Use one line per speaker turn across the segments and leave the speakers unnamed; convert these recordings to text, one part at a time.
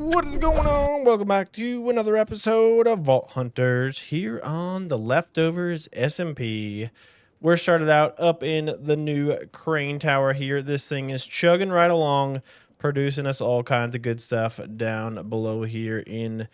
What is going on? Welcome back to another episode of Vault Hunters here on the Leftovers SMP. We're started out up in the new crane tower here. This thing is chugging right along, producing us all kinds of good stuff down below here in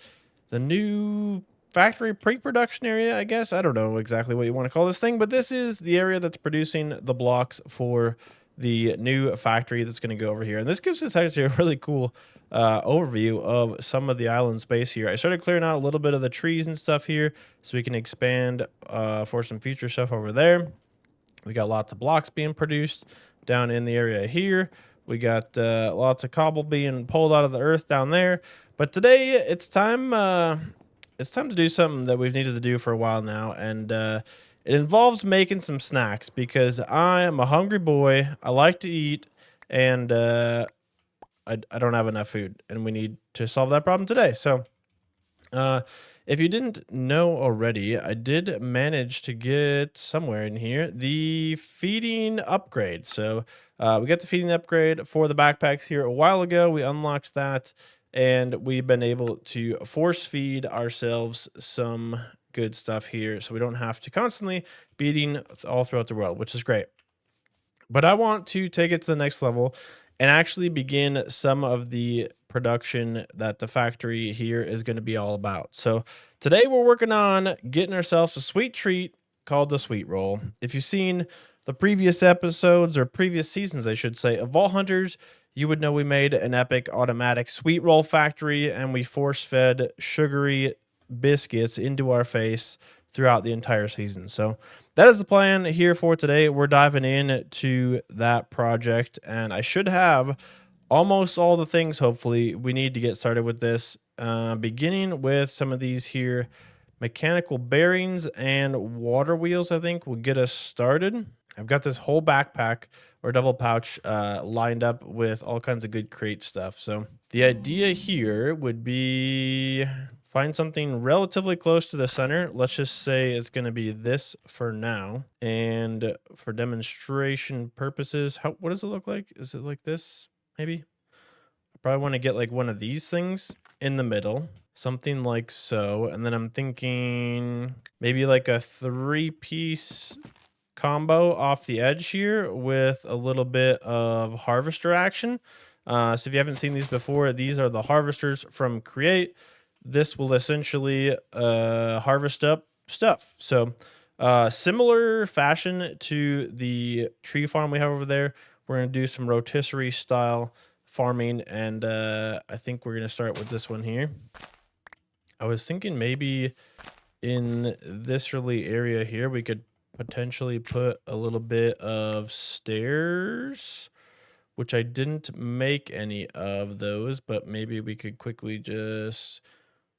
the new factory pre-production area, I guess. I don't know exactly what you want to call this thing, but this is the area that's producing the blocks for the new factory that's going to go over here. And this gives us actually a really cool overview of some of the island space here. I started clearing out a little bit of the trees and stuff here so we can expand for some future stuff over there. We got lots of blocks being produced down in the area here. We got lots of cobble being pulled out of the earth down there. But today it's time to do something that we've needed to do for a while now, and it involves making some snacks because I am a hungry boy. I like to eat, and I don't have enough food, and we need to solve that problem today. So if you didn't know already, I did manage to get somewhere in here the feeding upgrade. So we got the feeding upgrade for the backpacks here a while ago. We unlocked that, and we've been able to force feed ourselves some good stuff here, so we don't have to constantly be eating all throughout the world, which is great. But I want to take it to the next level and actually begin some of the production that the factory here is going to be all about. So today we're working on getting ourselves a sweet treat called the sweet roll. If you've seen the previous episodes, or previous seasons I should say, of Vault Hunters, you would know we made an epic automatic sweet roll factory, and we force fed sugary biscuits into our face throughout the entire season. So that is the plan here for today. We're diving in to that project, and I should have almost all the things, hopefully, we need to get started with this, beginning with some of these here mechanical bearings and water wheels. I think will get us started. I've got this whole backpack or double pouch lined up with all kinds of good crate stuff. So the idea here would be find something relatively close to the center. Let's just say it's going to be this for now. And for demonstration purposes, what does it look like? Is it like this? Maybe. I probably want to get like one of these things in the middle. Something like so. And then I'm thinking maybe like a 3-piece combo off the edge here with a little bit of harvester action. So if you haven't seen these before, these are the harvesters from Create. This will essentially harvest up stuff. So similar fashion to the tree farm we have over there. We're going to do some rotisserie style farming, and I think we're going to start with this one here. I was thinking maybe in this really area here, we could potentially put a little bit of stairs, which I didn't make any of those, but maybe we could quickly just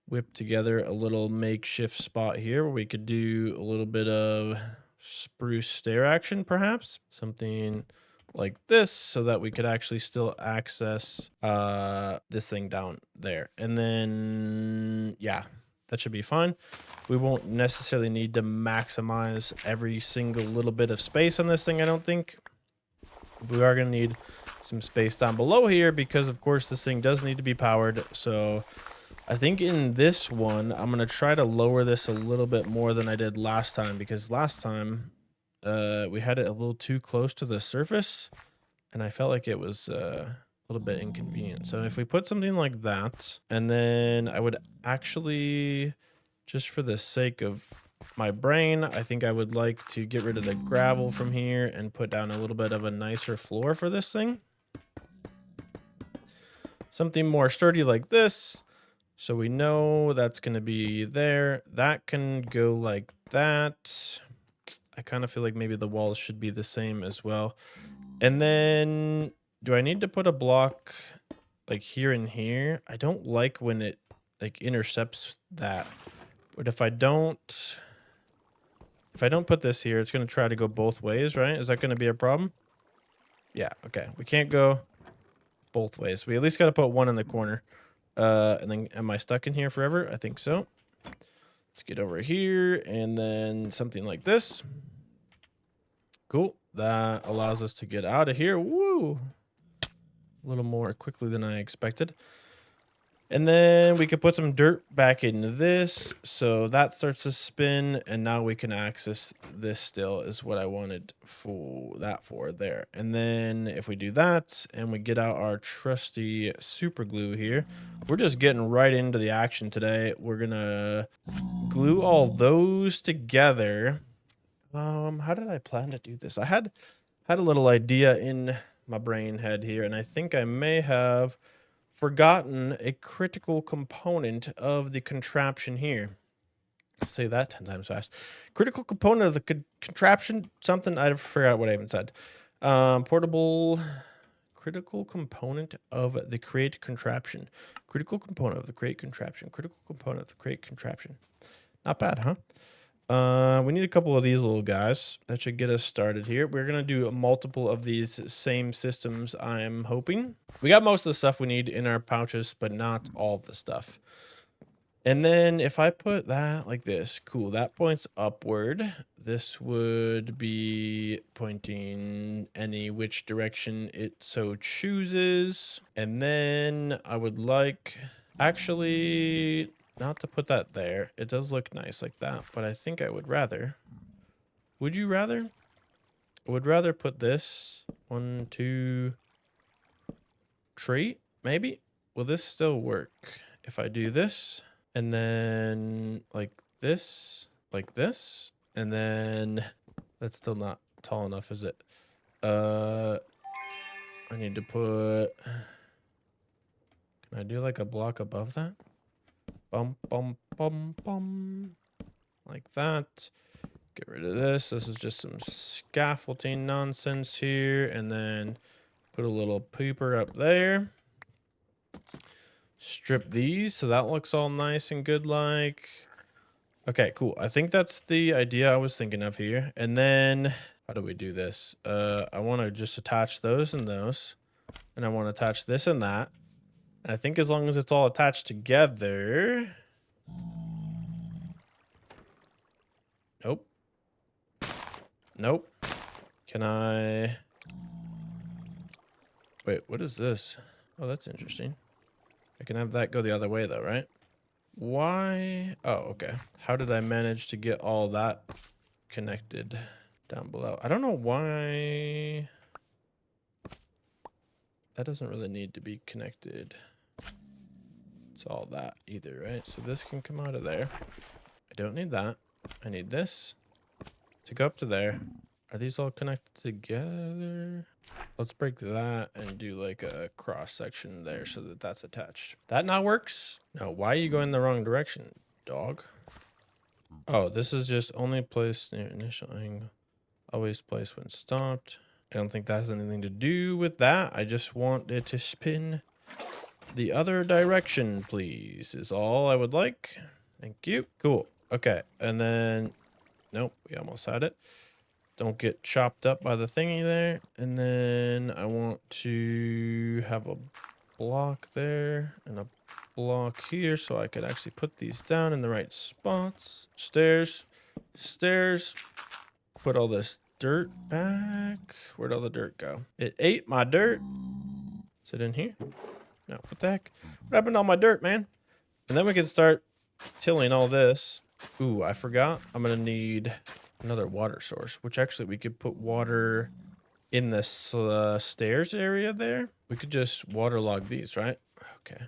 whip together a little makeshift spot here where we could do a little bit of spruce stair action, perhaps something like this, so that we could actually still access this thing down there. And then yeah, that should be fine. We won't necessarily need to maximize every single little bit of space on this thing, I don't think. We are going to need some space down below here because, of course, this thing does need to be powered. So I think in this one, I'm going to try to lower this a little bit more than I did last time, because last time we had it a little too close to the surface, and I felt like it was a little bit inconvenient. So if we put something like that, and then I would actually, just for the sake of my brain, I think I would like to get rid of the gravel from here and put down a little bit of a nicer floor for this thing. Something more sturdy like this. So we know that's going to be there. That can go like that. I kind of feel like maybe the walls should be the same as well. And then do I need to put a block like here and here? I don't like when it like intercepts that. But if I don't put this here, it's going to try to go both ways, right? Is that going to be a problem? Yeah, okay. We can't go both ways. We at least got to put one in the corner. And then am I stuck in here forever? I think so. Let's get over here and then something like this. Cool. That allows us to get out of here. Woo! A little more quickly than I expected. And then we could put some dirt back into this. So that starts to spin. And now we can access this still is what I wanted for that for there. And then if we do that and we get out our trusty super glue here, we're just getting right into the action today. We're going to glue all those together. How did I plan to do this? I had a little idea in my brain head here, and I think I may have forgotten a critical component of the contraption here. Let's say that 10 times fast. Critical component of the contraption, something I forgot what I even said. Portable critical component of the create contraption. Critical component of the create contraption. Critical component of the create contraption. Not bad, huh? We need a couple of these little guys. That should get us started here. We're going to do multiple of these same systems, I'm hoping. We got most of the stuff we need in our pouches, but not all of the stuff. And then if I put that like this, cool, that points upward. This would be pointing any which direction it so chooses. And then I would like, actually, not to put that there. It does look nice like that, but I think I would rather. Would you rather? I would rather put this 1, 2, 3, maybe. Will this still work if I do this and then like this, and then that's still not tall enough, is it? I need to put. Can I do like a block above that? Bum, bum, bum, bum. Like that. Get rid of this. This is just some scaffolding nonsense here. And then put a little pooper up there. Strip these so that looks all nice and good like. Okay, cool. I think that's the idea I was thinking of here. And then how do we do this? I want to just attach those and those. And I want to attach this and that. I think as long as it's all attached together. Nope. Nope. Can I? Wait, what is this? Oh, that's interesting. I can have that go the other way though, right? Why? Oh, okay. How did I manage to get all that connected down below? I don't know why. That doesn't really need to be connected. It's all that either, right? So this can come out of there. I don't need that. I need this to go up to there. Are these all connected together? Let's break that and do like a cross section there so that that's attached. That not works? No, why are you going the wrong direction, dog? Oh, this is just only placed near initial angle. Always placed when stopped. I don't think that has anything to do with that. I just want it to spin the other direction, please, is all I would like. Thank you. Cool. Okay. And then, nope, we almost had it. Don't get chopped up by the thingy there. And then I want to have a block there and a block here so I could actually put these down in the right spots. Stairs. Stairs. Put all this dirt back. Where'd all the dirt go? It ate my dirt. Is it in here? No, what the heck? What happened to all my dirt, man? And then we can start tilling all this. Ooh, I forgot. I'm going to need another water source, which actually we could put water in this stairs area there. We could just waterlog these, right? Okay.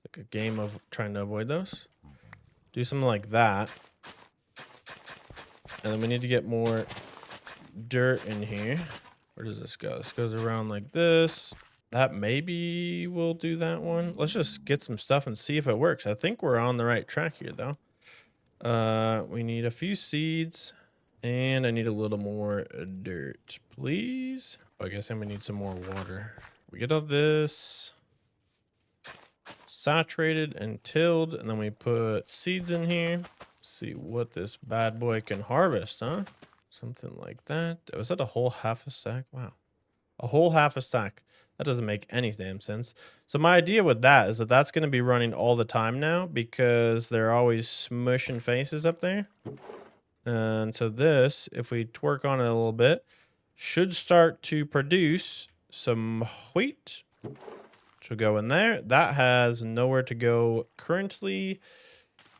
Like a game of trying to avoid those. Do something like that. And then we need to get more dirt in here. Where does this go? This goes around like this. That maybe will do that one. Let's just get some stuff and see if it works. I think we're on the right track here, though. We need a few seeds. And I need a little more dirt, please. I guess I'm gonna need some more water. We get all this saturated and tilled. And then we put seeds in here. See what this bad boy can harvest, huh? Something like that. Was that a whole half a stack? Wow. A whole half a stack. That doesn't make any damn sense. So my idea with that is that that's going to be running all the time now because they're always smushing faces up there. And so this, if we twerk on it a little bit, should start to produce some wheat. which will go in there. That has nowhere to go currently.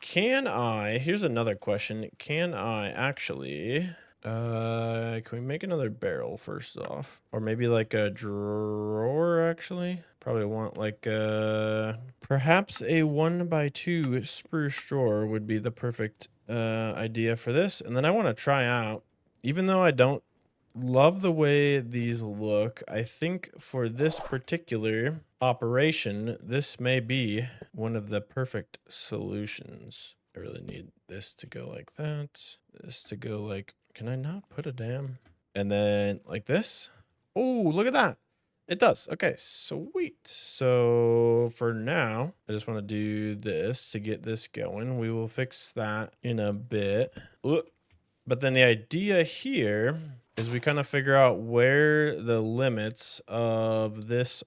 Here's another question. Can I actually, can we make another barrel first off? Or maybe like a drawer actually? Probably want like perhaps a 1x2 spruce drawer would be the perfect idea for this. And then I want to try out, even though I don't love the way these look, I think for this particular operation, this may be one of the perfect solutions. I really need this to go like that. This to go like, can I not put a damn? And then like this. Oh, look at that. It does. Okay, sweet. So for now, I just want to do this to get this going. We will fix that in a bit. Ooh. But then the idea here is we kind of figure out where the limits of this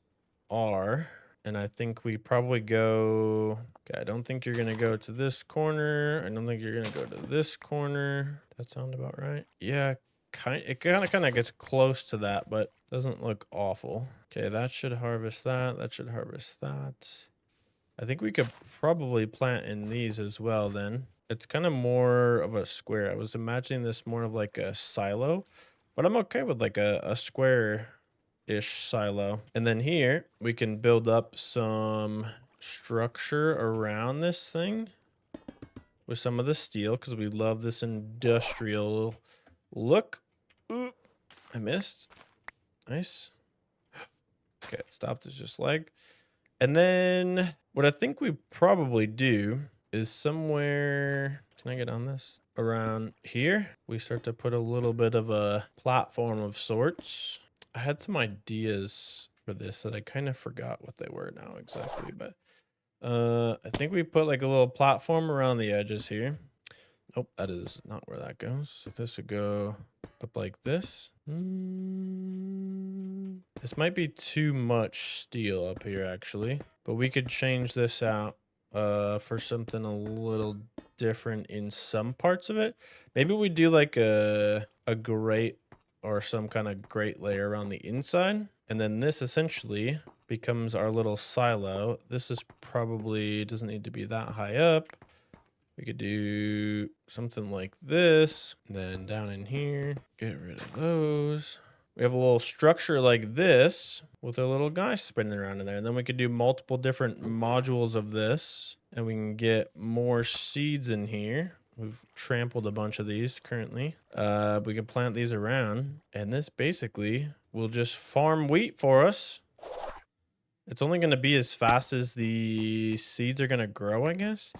are. And I think we probably go, okay, I don't think you're going to go to this corner. I don't think you're going to go to this corner. That sound about right? Yeah, it kind of gets close to that, but doesn't look awful. Okay, that should harvest that. That should harvest that. I think we could probably plant in these as well then. It's kind of more of a square. I was imagining this more of like a silo, but I'm okay with like a square-ish silo. And then here we can build up some structure around this thing with some of the steel because we love this industrial look. Ooh, I missed. Nice. Okay, it stopped. It's just lag. And then what I think we probably do is somewhere, can I get on this? Around here, we start to put a little bit of a platform of sorts. I had some ideas for this that I kind of forgot what they were now exactly, but I think we put like a little platform around the edges here. Nope, that is not where that goes. So this would go up like this. This might be too much steel up here actually, but we could change this out for something a little different in some parts of it. Maybe we do like a grate or some kind of grate layer around the inside. And then this essentially becomes our little silo. This is probably, doesn't need to be that high up. We could do something like this. Then down in here, get rid of those. We have a little structure like this with a little guy spinning around in there. And then we could do multiple different modules of this. And we can get more seeds in here. We've trampled a bunch of these currently. We can plant these around. And this basically will just farm wheat for us. It's only going to be as fast as the seeds are going to grow, I guess.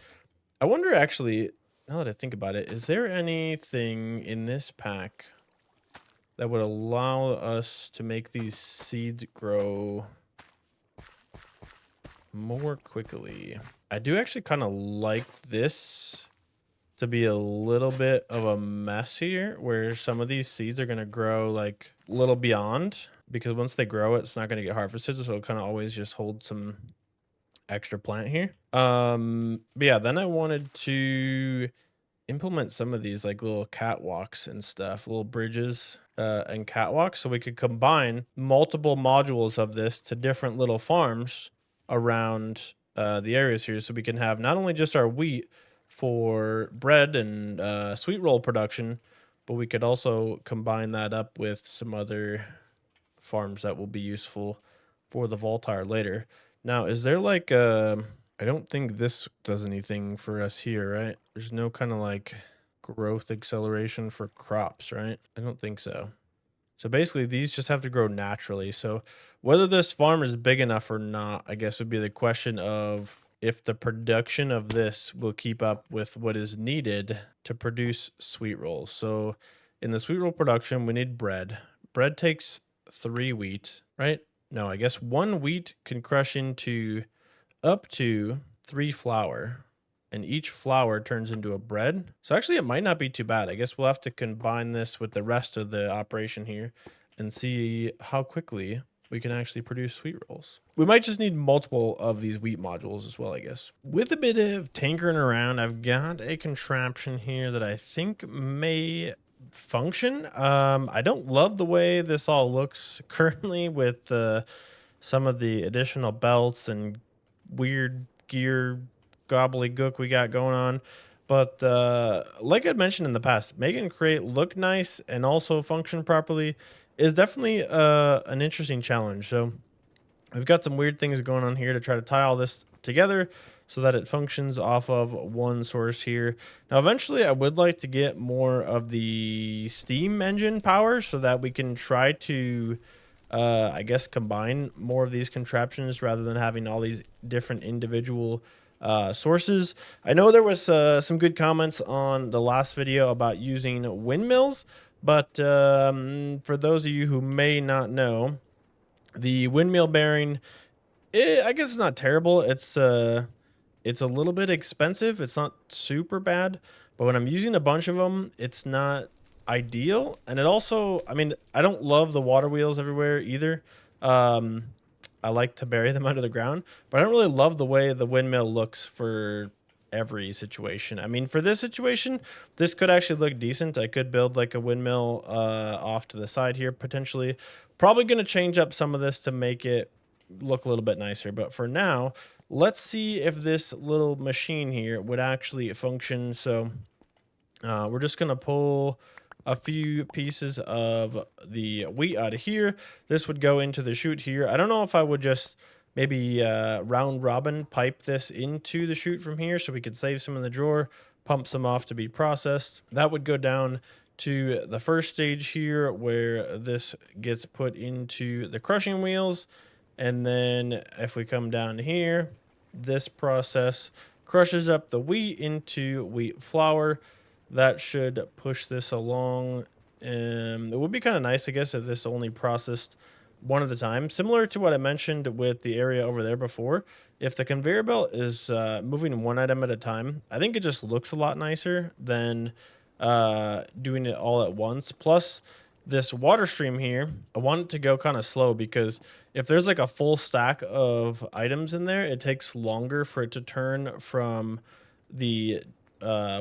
I wonder actually, now that I think about it, is there anything in this pack that would allow us to make these seeds grow more quickly? I do actually kind of like this to be a little bit of a mess here, where some of these seeds are going to grow like a little beyond, because once they grow, it's not going to get harvested. So it'll kind of always just hold some extra plant here. But yeah, then I wanted to implement some of these like little catwalks and stuff, little bridges and catwalks, so we could combine multiple modules of this to different little farms around the areas here, so we can have not only just our wheat for bread and sweet roll production, but we could also combine that up with some other farms that will be useful for the Voltire later. Now, is there like I don't think this does anything for us here, right? There's no kind of like growth acceleration for crops, right? I don't think so. So basically these just have to grow naturally. So whether this farm is big enough or not, I guess would be the question of if the production of this will keep up with what is needed to produce sweet rolls. So in the sweet roll production, we need bread. Bread takes 3 wheat, right? No, I guess 1 wheat can crush into up to 3 flour, and each flour turns into a bread. So actually it might not be too bad. I guess we'll have to combine this with the rest of the operation here and see how quickly we can actually produce sweet rolls. We might just need multiple of these wheat modules as well, I guess. With a bit of tinkering around, I've got a contraption here that I think may function. I don't love the way this all looks currently with the some of the additional belts and weird gear gobbledygook we got going on. But like I'd mentioned in the past, making Crate look nice and also function properly is definitely an interesting challenge. So we've got some weird things going on here to try to tie all this together so that it functions off of one source here. Now, eventually, I would like to get more of the steam engine power so that we can try to, I guess, combine more of these contraptions rather than having all these different individual sources. I know there was some good comments on the last video about using windmills, but for those of you who may not know, the windmill bearing, I guess it's not terrible. It's a little bit expensive. It's not super bad, but when I'm using a bunch of them, it's not ideal. And it also, I mean, I don't love the water wheels everywhere either. I like to bury them under the ground, but I don't really love the way the windmill looks for every situation. I mean, for this situation, this could actually look decent. I could build like a windmill off to the side here potentially. Probably going to change up some of this to make it look a little bit nicer, but for now, let's see if this little machine here would actually function. So we're just going to pull a few pieces of the wheat out of here. This would go into the chute here. I don't know if I would just maybe round robin pipe this into the chute from here so we could save some in the drawer, pump some off to be processed. That would go down to the first stage here where this gets put into the crushing wheels. And then if we come down here, this process crushes up the wheat into wheat flour. That should push this along. It would be kind of nice, I guess, if this only processed one at a time. Similar to what I mentioned with the area over there before. If the conveyor belt is moving one item at a time, I think it just looks a lot nicer than doing it all at once. Plus, this water stream here, I want it to go kind of slow because if there's like a full stack of items in there, it takes longer for it to turn from the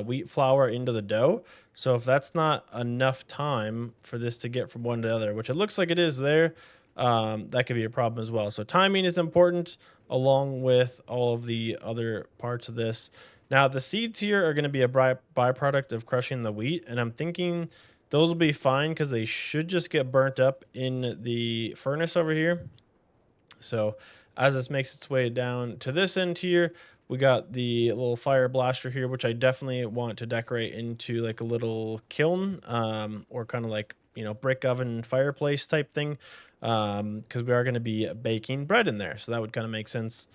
wheat flour into the dough. So if that's not enough time for this to get from one to the other, which it looks like it is there, that could be a problem as well. So timing is important along with all of the other parts of this. Now the seeds here are going to be a byproduct of crushing the wheat, and I'm thinking those will be fine because they should just get burnt up in the furnace over here. So as this makes its way down to this end here, we got the little fire blaster here, which I definitely want to decorate into like a little kiln, or kind of like, you know, brick oven fireplace type thing, because we are going to be baking bread in there. So that would kind of make sense.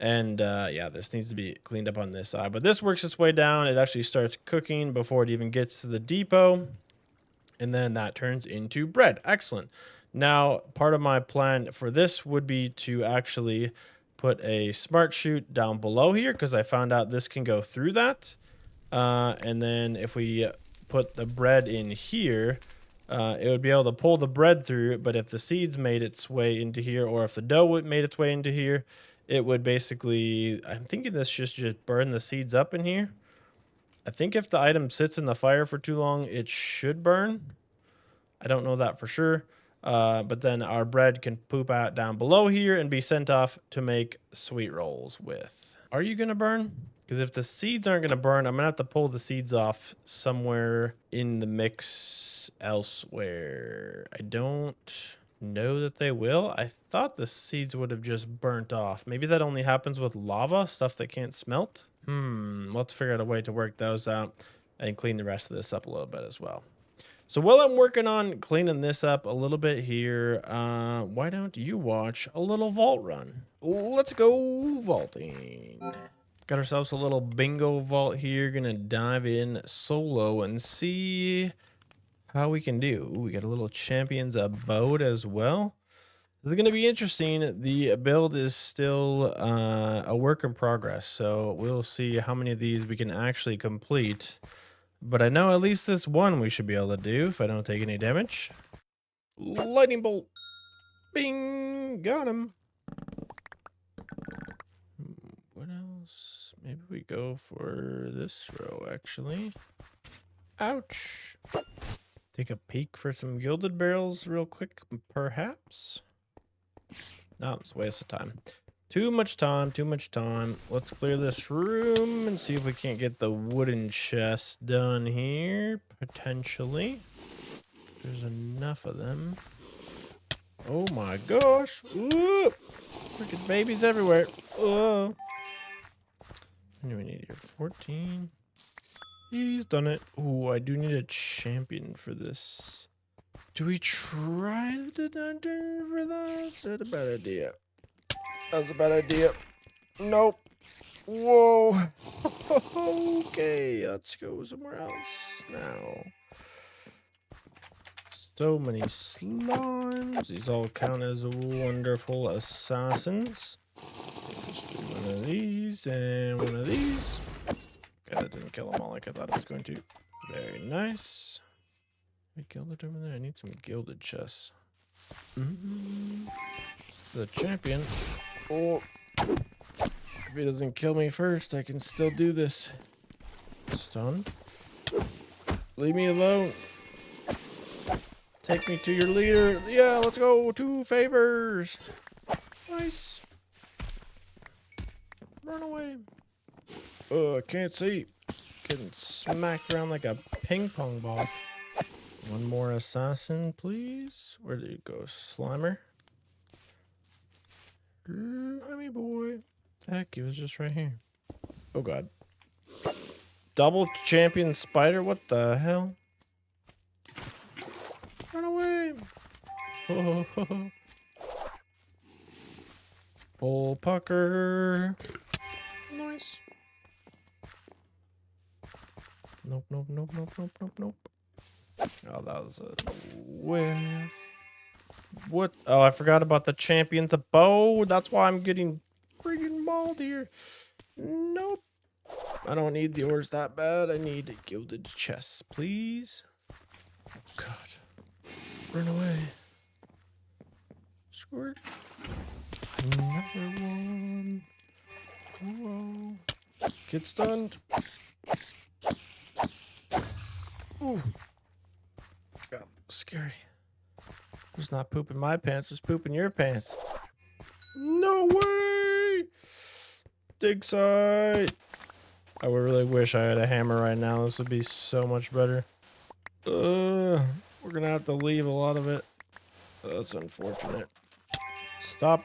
And yeah, this needs to be cleaned up on this side. But this works its way down. It actually starts cooking before it even gets to the depot. And then that turns into bread. Excellent. Now, part of my plan for this would be to actually put a smart chute down below here because I found out this can go through that. And then if we put the bread in here, it would be able to pull the bread through. But if the seeds made its way into here, or if the dough made its way into here, it would basically, I'm thinking this just burn the seeds up in here. I think if the item sits in the fire for too long, it should burn. I don't know that for sure. But then our bread can poop out down below here and be sent off to make sweet rolls with. Are you going to burn? Because if the seeds aren't going to burn, I'm going to have to pull the seeds off somewhere in the mix elsewhere. I don't know that they will. I thought the seeds would have just burnt off. Maybe that only happens with lava, stuff that can't smelt. Let's figure out a way to work those out and clean the rest of this up a little bit as well. So while I'm working on cleaning this up a little bit here, why don't you watch a little vault run? Let's go vaulting. Got ourselves a little bingo vault here. Gonna dive in solo and see how we can do. Ooh, we got a little champions abode as well. This is going to be interesting. The build is still a work in progress, so we'll see how many of these we can actually complete. But I know at least this one we should be able to do if I don't take any damage. Lightning bolt. Bing. Got him. What else? Maybe we go for this row, actually. Ouch. Take a peek for some gilded barrels real quick, perhaps. No, it's a waste of time. Too much time, too much time. Let's clear this room and see if we can't get the wooden chest done here, potentially. There's enough of them. Oh my gosh. Ooh, freaking babies everywhere. Oh. What do we need here? 14. He's done it. Ooh, I do need a champion for this. Do we try the dungeon for that? Is that a bad idea? That's a bad idea. Nope. Whoa. Okay, let's go somewhere else now. So many slimes. These all count as wonderful assassins. Just do one of these and one of these. Okay, that didn't kill them all like I thought it was going to. Very nice. We gilded over there. I need some gilded chests. The champion. Oh, if he doesn't kill me first, I can still do this. Stunned. Leave me alone. Take me to your leader. Yeah, let's go. 2 favors. Nice. Run away. I can't see. Getting smacked around like a ping pong ball. One more assassin, please. Where did it go? Slimer. Slimy boy. Heck, he was just right here. Oh, God. Double champion spider? What the hell? Run away. Oh. Full pucker. Nice. Nope, nope, nope, nope, nope, nope, nope. Oh, that was a whiff. What? Oh, I forgot about the champion's a bow. That's why I'm getting friggin' mauled here. Nope. I don't need the ores that bad. I need gilded chests, please. Oh, God. Run away. Squirt. Another one. Whoa. Get stunned. Ooh. God, scary. Who's not pooping my pants? Who's pooping your pants? No way! Dig site. I would really wish I had a hammer right now. This would be so much better. We're gonna have to leave a lot of it. That's unfortunate. Stop.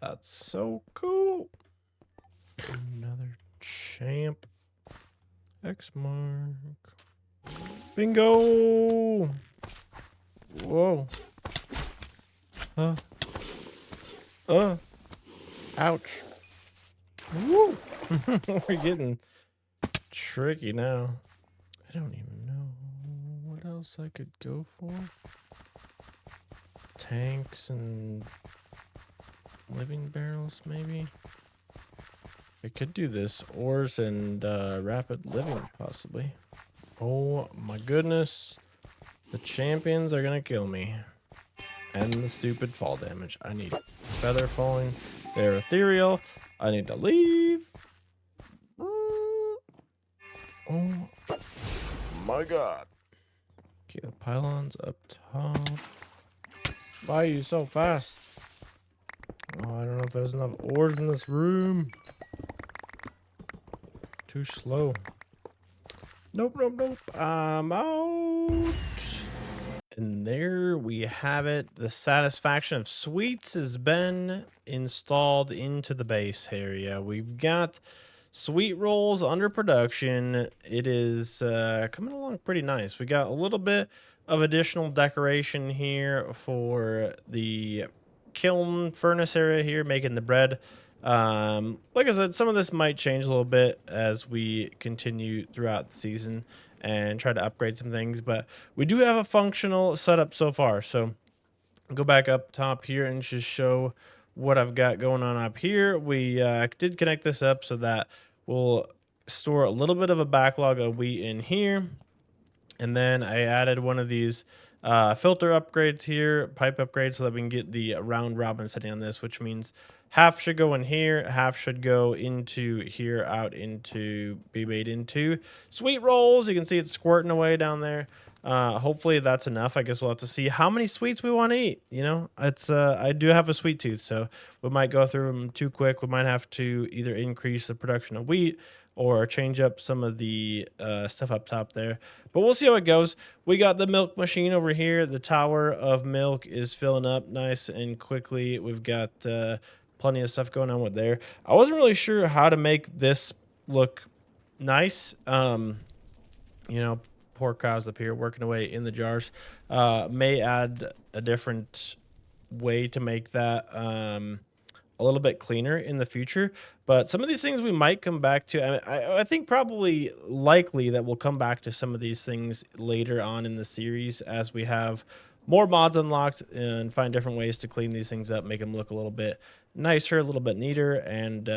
That's so cool. Another champ. X mark. Bingo. Whoa. Ouch. Woo. We're getting tricky now. I don't even know what else I could go for. Tanks and living barrels, maybe. I could do this. Ores and rapid living, possibly. Oh my goodness. The champions are gonna kill me. And the stupid fall damage. I need feather falling. They're ethereal. I need to leave. Oh my God. Okay, the pylon's up top. Why are you so fast? Oh, I don't know if there's enough ores in this room. Too slow. Nope, nope, nope. I'm out. And there we have it. The satisfaction of sweets has been installed into the base area. We've got sweet rolls under production. It is coming along pretty nice. We got a little bit of additional decoration here for the kiln furnace area here, making the bread. Like I said, some of this might change a little bit as we continue throughout the season and try to upgrade some things, but we do have a functional setup so far. So go back up top here and just show what I've got going on up here. We did connect this up so that we'll store a little bit of a backlog of wheat in here. And then I added one of these filter upgrades here, pipe upgrades, so that we can get the round robin setting on this, which means half should go in here, half should go into here, out into, be made into sweet rolls. You can see it's squirting away down there. Hopefully that's enough. I guess we'll have to see how many sweets we want to eat. You know, it's I do have a sweet tooth, so we might go through them too quick. We might have to either increase the production of wheat or change up some of the stuff up top there. But we'll see how it goes. We got the milk machine over here. The tower of milk is filling up nice and quickly. We've got plenty of stuff going on with there. I wasn't really sure how to make this look nice. You know, poor cows up here working away in the jars. May add a different way to make that a little bit cleaner in the future. But some of these things we might come back to. I think probably likely that we'll come back to some of these things later on in the series as we have more mods unlocked and find different ways to clean these things up, make them look a little bit nicer, a little bit neater, and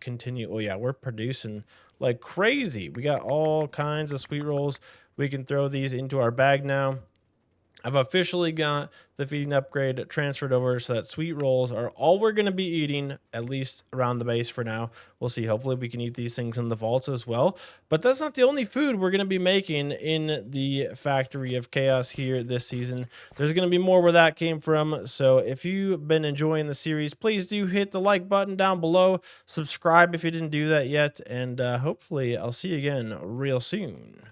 continue. Oh yeah, we're producing like crazy. We got all kinds of sweet rolls. We can throw these into our bag now. I've officially got the feeding upgrade transferred over so that sweet rolls are all we're going to be eating, at least around the base for now. We'll see. Hopefully we can eat these things in the vaults as well. But that's not the only food we're going to be making in the Factory of Chaos here this season. There's going to be more where that came from. So if you've been enjoying the series, please do hit the like button down below. Subscribe if you didn't do that yet. And hopefully I'll see you again real soon.